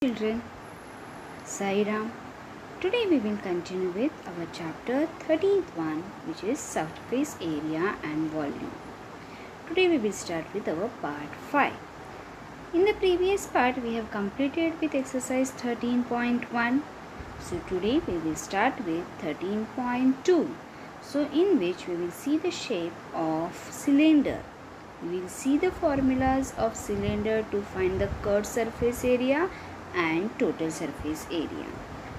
Children, Sai Ram. Today we will continue with our chapter 31, which is surface area and volume. Today we will start with our part 5. In the previous part we have completed with exercise 13.1. So today we will start with 13.2. So in which we will see the shape of cylinder. We will see the formulas of cylinder to find the curved surface area and total surface area.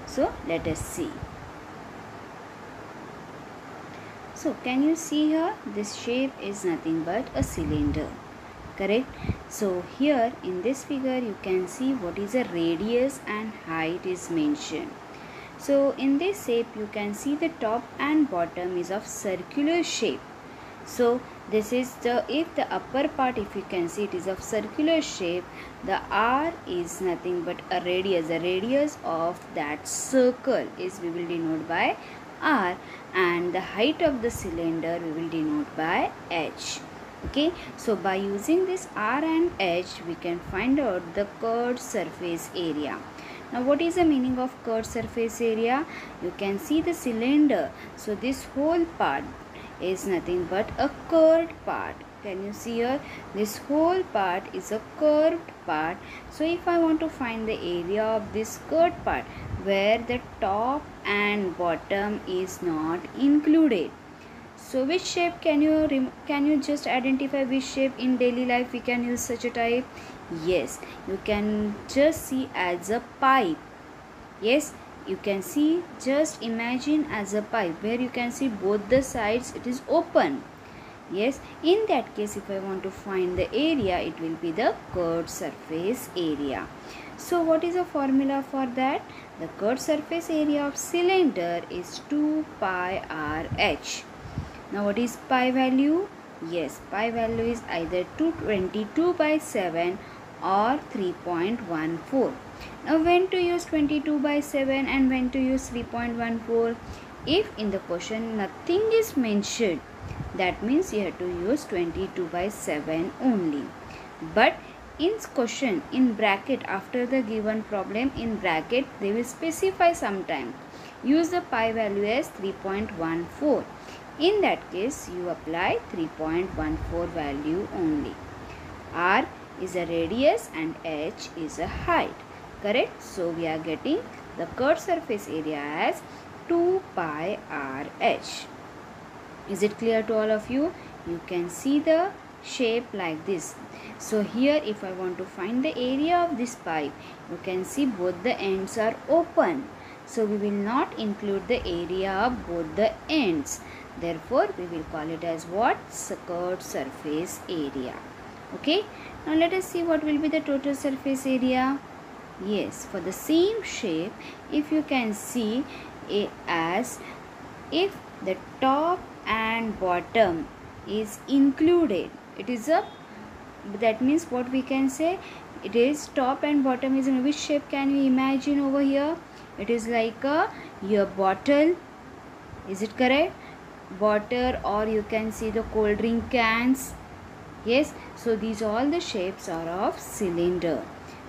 So let us see. So can you see here, this shape is nothing but a cylinder, correct? So here in this figure you can see what is a radius and height is mentioned. So in this shape you can see the top and bottom is of circular shape. So this is if the upper part, if you can see, it is of circular shape, the R is nothing but a radius. The radius of that circle is we will denote by R, and the height of the cylinder we will denote by H. Okay, so by using this R and H we can find out the curved surface area. Now what is the meaning of curved surface area? You can see the cylinder. So this whole part is nothing but a curved part. Can you see here? This whole part is a curved part. So if I want to find the area of this curved part where the top and bottom is not included, so which shape can you just identify which shape in daily life we can use such a type? Yes, you can just see as a pipe. Yes, you can see, just imagine as a pipe where you can see both the sides it is open. Yes, in that case if I want to find the area, it will be the curved surface area. So what is the formula for that? The curved surface area of cylinder is 2 pi RH. Now what is pi value? Yes, pi value is either 222 by 7 or 3.14. Now when to use 22 by 7 and when to use 3.14? If in the question nothing is mentioned, that means you have to use 22 by 7 only. But in question, in bracket, after the given problem, in bracket they will specify sometime. Use the pi value as 3.14. In that case you apply 3.14 value only. R is a radius and H is a height. Correct? So we are getting the curved surface area as 2 pi RH. Is it clear to all of you? You can see the shape like this. So here if I want to find the area of this pipe, you can see both the ends are open. So we will not include the area of both the ends. Therefore we will call it as what? Curved surface area. Okay. Now let us see what will be the total surface area. Yes, for the same shape, if you can see as if the top and bottom is included, it is a, that means what we can say, it is top and bottom is in which shape can we imagine over here? It is like your bottle. Is it correct? Bottle, or you can see the cold drink cans. Yes, so these all the shapes are of cylinder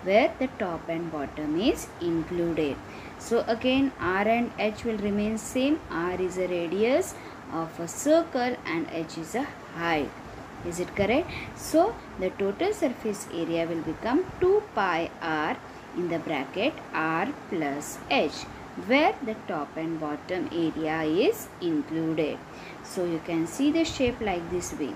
where the top and bottom is included. So again R and H will remain same. R is a radius of a circle and H is a height. Is it correct? So the total surface area will become 2 pi R in the bracket R plus H, where the top and bottom area is included. So you can see the shape like this way.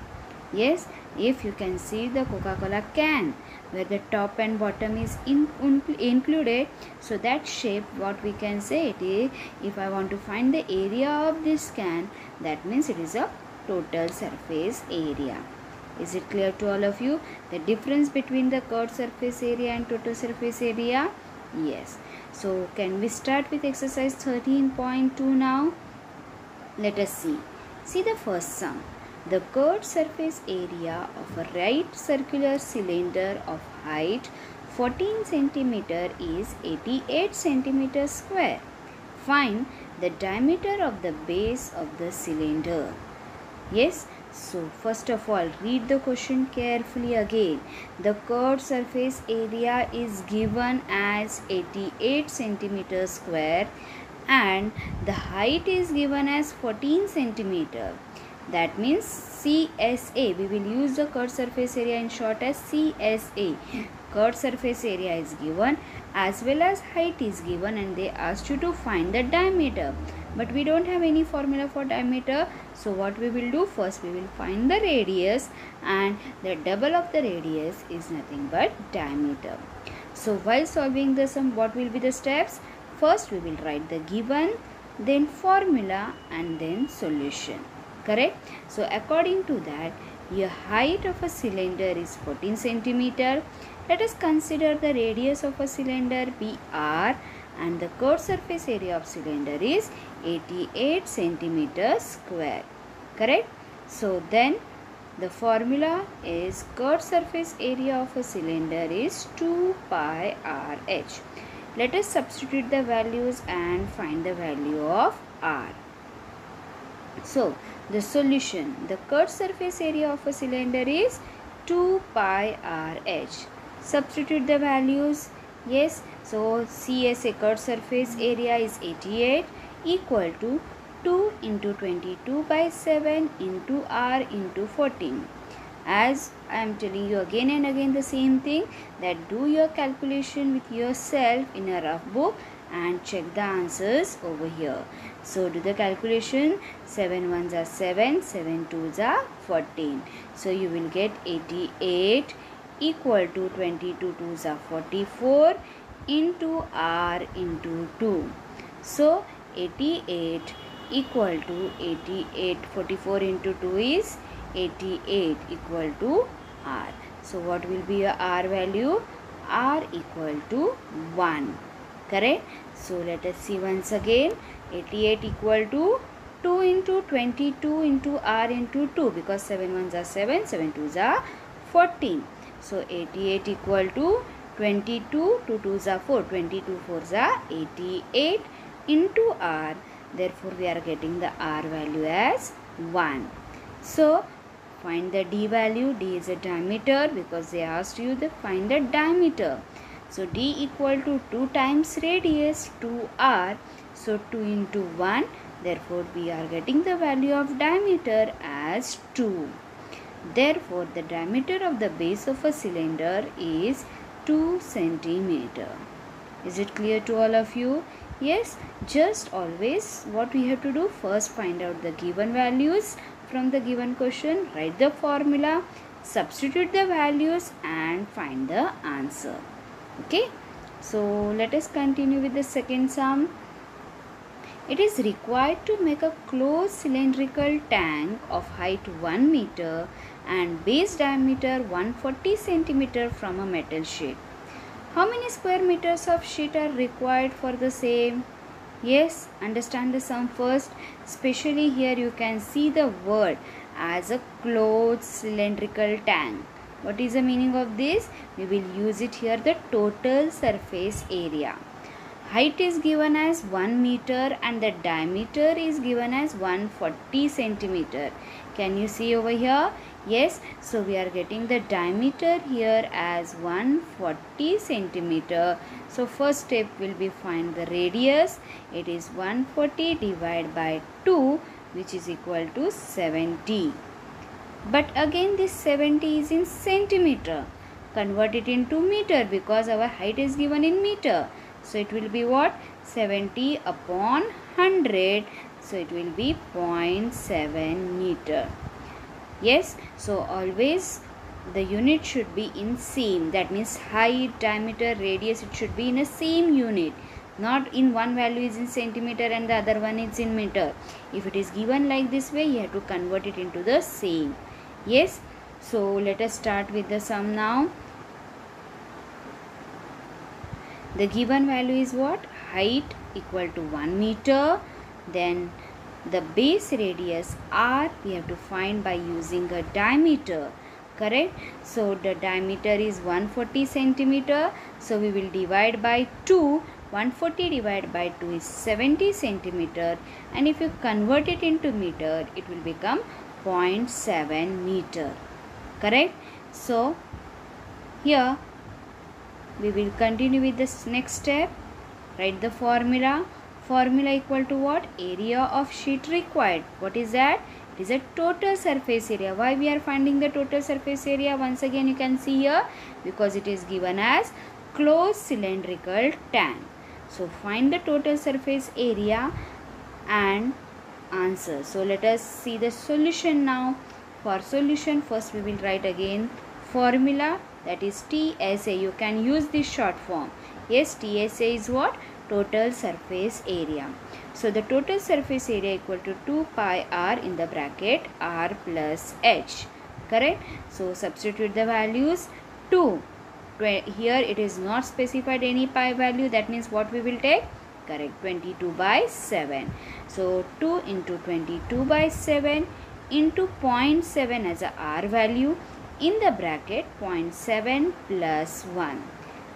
Yes, if you can see the Coca-Cola can where the top and bottom is included, so that shape, what we can say it is, if I want to find the area of this can, that means it is a total surface area. Is it clear to all of you? The difference between the curved surface area and total surface area? Yes. So can we start with exercise 13.2 now? Let us see. See the first sum. The curved surface area of a right circular cylinder of height 14 cm is 88 cm square. Find the diameter of the base of the cylinder. Yes, So first of all, read the question carefully again. The curved surface area is given as 88 centimeters square and the height is given as 14 centimeter. That means CSA. We will use the curved surface area in short as CSA. Curved surface area is given as well as height is given, and they asked you to find the diameter. But we don't have any formula for diameter. So what we will do, first we will find the radius, and the double of the radius is nothing but diameter. So while solving the sum, what will be the steps? First we will write the given, then formula, and then solution. Correct? So according to that, your height of a cylinder is 14 centimeter. Let us consider the radius of a cylinder be r, and the curved surface area of cylinder is 88 centimeters square. Correct? So then the formula is curved surface area of a cylinder is 2 pi RH. Let us substitute the values and find the value of r. So the solution, the curved surface area of a cylinder is 2 pi RH. Substitute the values. Yes, so CSA curved surface area is 88 equal to 2 into 22 by 7 into r into 14. As I am telling you again and again the same thing, that do your calculation with yourself in a rough book and check the answers over here. So do the calculation. 7 ones are 7, 7 twos are 14. So you will get 88 equal to 22 twos are 44 into r into 2. So 88 equal to 88, 44 into 2 is 88 equal to r. So what will be your r value? R equal to 1. Correct? So let us see once again. 88 equal to 2 into 22 into r into 2, because 7 ones are 7, 7 twos are 14. So 88 equal to 22, 2 twos are 4, 22 fours are 88 into r. Therefore we are getting the r value as 1. So find the d value. D is a diameter, because they asked you to find the diameter. So d equal to 2 times radius 2r. So 2 into 1. Therefore we are getting the value of diameter as 2. Therefore the diameter of the base of a cylinder is 2 centimeter. Is it clear to all of you? Yes, just always what we have to do, first find out the given values from the given question, write the formula, substitute the values and find the answer. Okay, so let us continue with the second sum. It is required to make a closed cylindrical tank of height 1 meter and base diameter 140 centimeter from a metal sheet. How many square meters of sheet are required for the same? Yes, understand the sum first. Especially here you can see the word as a closed cylindrical tank. What is the meaning of this? We will use it here, the total surface area. Height is given as 1 meter and the diameter is given as 140 centimeter. Can you see over here? Yes, so we are getting the diameter here as 140 centimeter. So first step will be find the radius. It is 140 divided by 2, which is equal to 70. But again this 70 is in centimeter. Convert it into meter, because our height is given in meter. So it will be what? 70 upon 100. So it will be 0.7 meter. Yes, so always the unit should be in same. That means height, diameter, radius, it should be in a same unit. Not in one value is in centimeter and the other one is in meter. If it is given like this way, you have to convert it into the same. Yes, so let us start with the sum now. The given value is what? Height equal to 1 meter. Then the base radius r we have to find by using a diameter. Correct? So the diameter is 140 centimeter. So we will divide by 2. 140 divided by 2 is 70 centimeter. And if you convert it into meter, it will become 0.7 meter. Correct? So here we will continue with this next step. Write the formula. Formula equal to what? Area of sheet required. What is that? It is a total surface area. Why we are finding the total surface area? Once again you can see here, because it is given as closed cylindrical tank. So find the total surface area and answer. So let us see the solution now. For solution, first we will write again formula, that is TSA. You can use this short form. Yes, TSA is what? Total surface area. So the total surface area equal to 2 pi r in the bracket r plus h. Correct? So substitute the values. 2. Here it is not specified any pi value. That means what we will take? Correct, 22 by 7. So 2 into 22 by 7 into 0.7 as a r value, in the bracket 0.7 plus 1.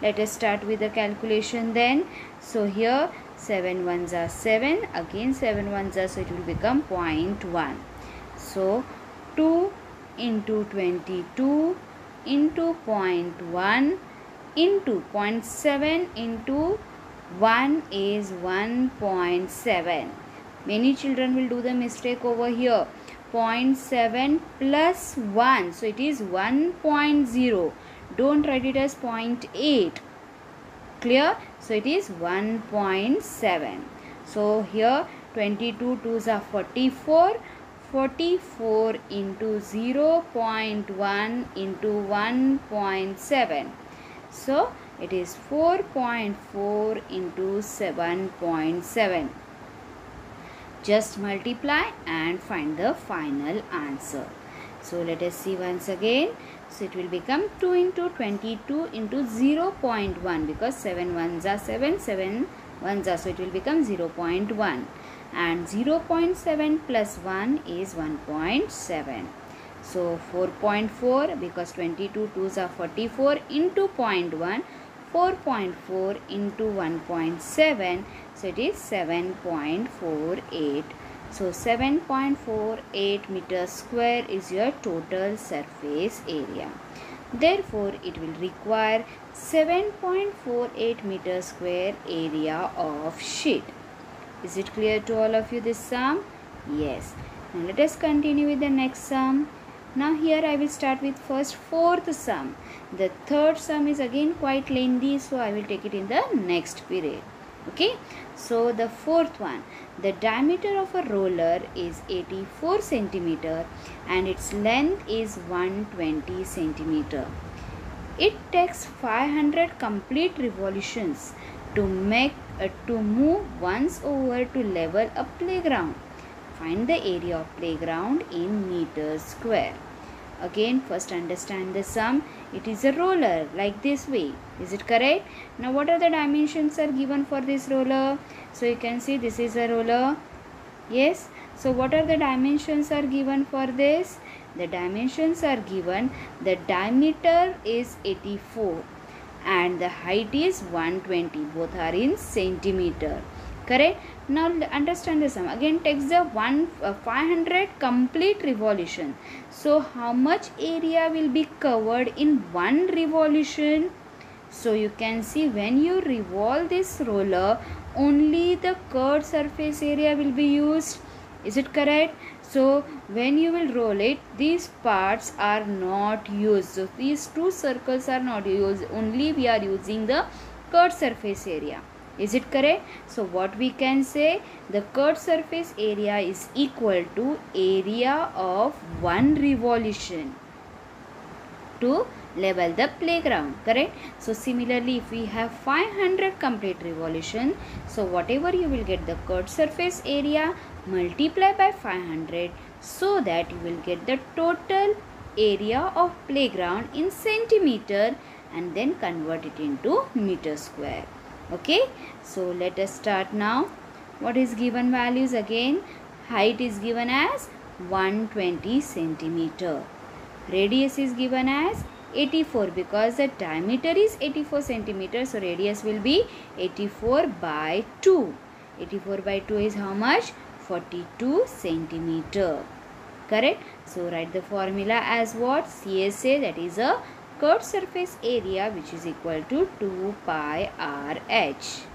Let us start with the calculation then. So here 7 ones are 7, again 7 ones are, so it will become 0.1. So 2 into 22 into 0.1 into 0.7 into 1 is 1.7. Many children will do the mistake over here. 0.7 plus 1. So it is 1.0. Don't write it as 0.8. Clear? So it is 1.7. So here 22 2s are 44. 44 into 0.1 into 1.7. So it is 4.4 into 7.7. Just multiply and find the final answer. So let us see once again. So it will become 2 into 22 into 0.1, because 7 ones are 7, 7 ones are, so it will become 0.1. And 0.7 plus 1 is 1.7. So 4.4, because 22 2s are 44 into 0.1, 4.4 into 1.7, so it is 7.48. So 7.48 meters square is your total surface area. Therefore, it will require 7.48 meters square area of sheet. Is it clear to all of you, this sum? Yes. Now let us continue with the next sum. Now here I will start with first fourth sum. The third sum is again quite lengthy, so I will take it in the next period. Okay. So the fourth one, the diameter of a roller is 84 centimeter and its length is 120 centimeter. It takes 500 complete revolutions to move once over to level a playground. Find the area of playground in meters square. Again, first understand the sum. It is a roller like this way. Is it correct? Now what are the dimensions are given for this roller? So you can see this is a roller. Yes. So what are the dimensions are given for this? The dimensions are given. The diameter is 84 and the height is 120. Both are in centimeter. Correct? Now understand the sum. Again takes the 500 complete revolution. So how much area will be covered in one revolution? So you can see when you revolve this roller, only the curved surface area will be used. Is it correct? So when you will roll it, these parts are not used. So these two circles are not used. Only we are using the curved surface area. Is it correct? So what we can say, the curved surface area is equal to area of one revolution to level the playground. Correct? So similarly, if we have 500 complete revolution, so whatever you will get the curved surface area, multiply by 500, so that you will get the total area of playground in centimeter and then convert it into meter square. Okay, so let us start now. What is given values again? Height is given as 120 centimeter. Radius is given as 84 because the diameter is 84 centimeter. So radius will be 84 by 2. 84 by 2 is how much? 42 centimeter. Correct? So write the formula as what? CSA, that is a curved surface area, which is equal to 2 pi RH.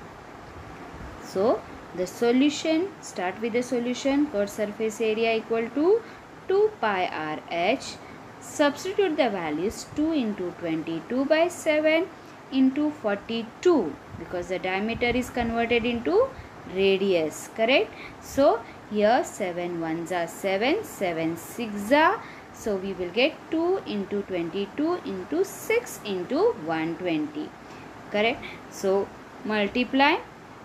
So the solution, start with the solution. Curved surface area equal to 2 pi RH. Substitute the values. 2 into 22 by 7 into 42, because the diameter is converted into radius. Correct? So here 7 ones are 7, 7 6 are. So we will get 2 into 22 into 6 into 120. Correct? So multiply.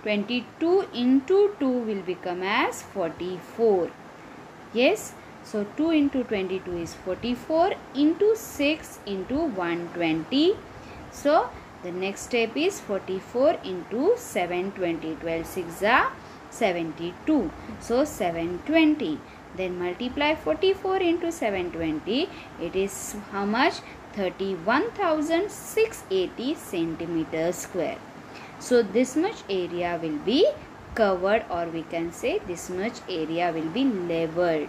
22 into 2 will become as 44. Yes. So 2 into 22 is 44 into 6 into 120. So the next step is 44 into 720. 12 6 are 72. So 720. Then multiply 44 into 720. It is how much? 31,680 centimeters square. So this much area will be covered, or we can say this much area will be leveled.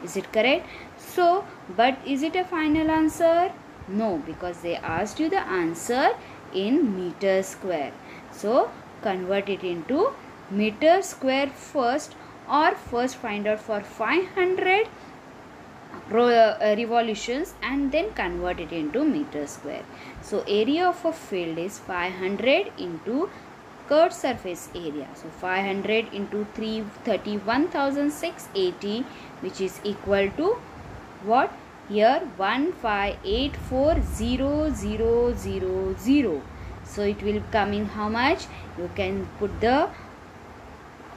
Is it correct? So, but is it a final answer? No, because they asked you the answer in meter square. So convert it into meter square first, or first find out for 500 revolutions and then convert it into meter square. So area of a field is 500 into curved surface area. So 500 into 31,680, which is equal to what? Here 1584000. So it will come in how much? You can put the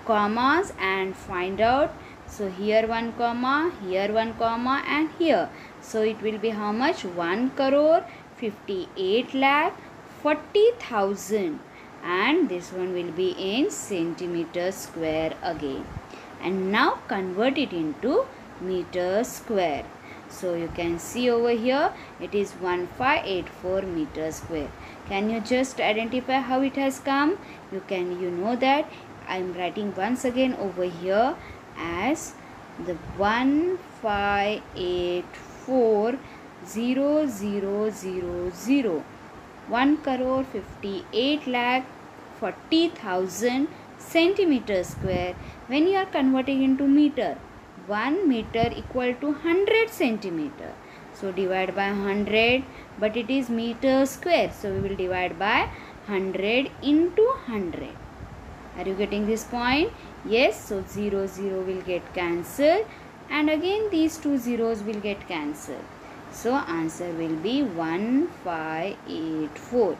commas and find out. So here 1 comma, here 1 comma, and here. So it will be how much? 1,58,40,000, and this one will be in centimeter square again. And now convert it into meter square. So you can see over here it is 1584 meter square. Can you just identify how it has come? You know that I am writing once again over here as the 1584000, 1,58,40,000 centimeter square. When you are converting into meter, 1 meter equal to 100 centimeter. So divide by 100, but it is meter square, so we will divide by 100 into 100. Are you getting this point? Yes. So 0 0 will get cancelled, and again these two zeros will get cancelled. So answer will be 1584.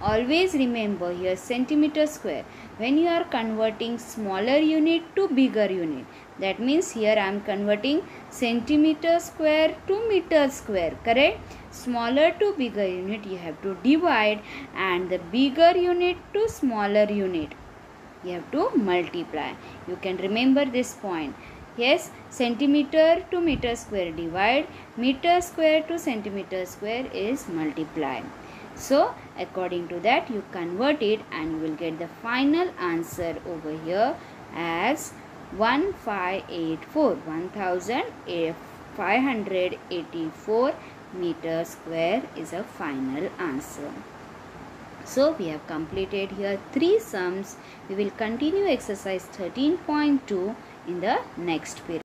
Always remember here centimeter square. When you are converting smaller unit to bigger unit, that means here I am converting centimeter square to meter square. Correct? Smaller to bigger unit you have to divide, and the bigger unit to smaller unit you have to multiply. You can remember this point. Yes, centimeter to meter square divide, meter square to centimeter square is multiply. So according to that you convert it, and you will get the final answer over here as 1584, 1584 meter square is a final answer. So we have completed here 3 sums. We will continue exercise 13.2 in the next period.